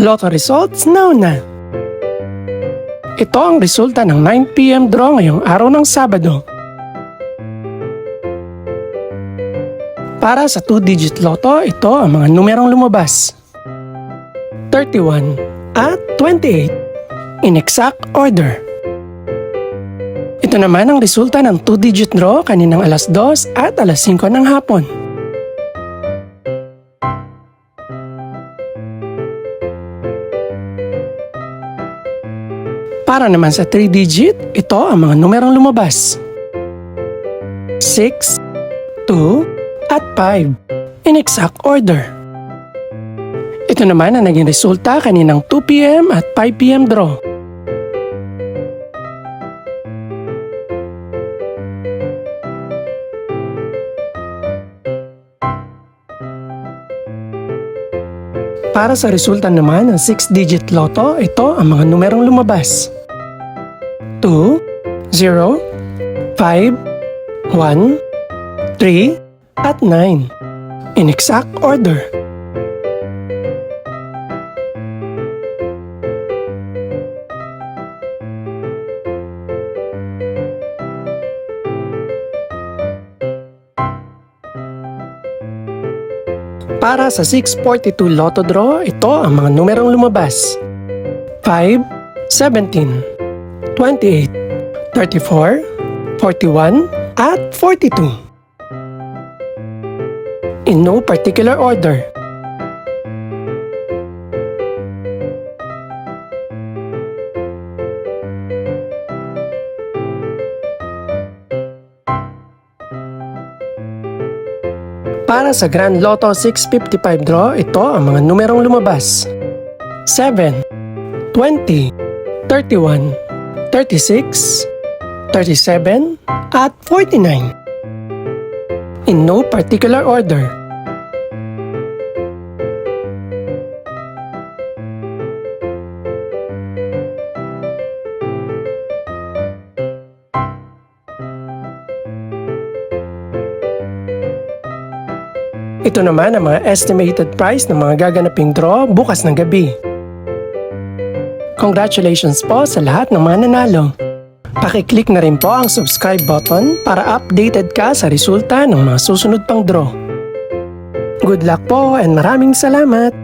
Lotto results now na. Ito ang resulta ng 9 PM draw ngayong araw ng Sabado. Para sa 2-digit lotto, ito ang mga numerong lumabas. 31 at 28 in exact order. Ito naman ang resulta ng 2-digit draw kaninang alas 2 at alas 5 ng hapon. Para naman sa 3-digit, ito ang mga numerong lumabas. 6, 2, at 5 in exact order. Ito naman ang naging resulta kaninang 2 PM at 5 PM draw. Para sa resulta naman ng 6-digit lotto, ito ang mga numerong lumabas. 2, 0, 5, 1, 3, at 9 in exact order. Para sa 642 Lotto Draw, ito ang mga numerong lumabas. 5, 17, 28, 34, 41, at 42. In no particular order. Para sa Grand Lotto 655 draw, ito ang mga numerong lumabas. 7, 20, 31, 36, 37, at 49. In no particular order. Ito naman ang mga estimated price ng mga gaganaping draw bukas ng gabi. Congratulations po sa lahat ng mga nanalo. Pakiclick na rin po ang subscribe button para updated ka sa resulta ng mga susunod pang draw. Good luck po and maraming salamat!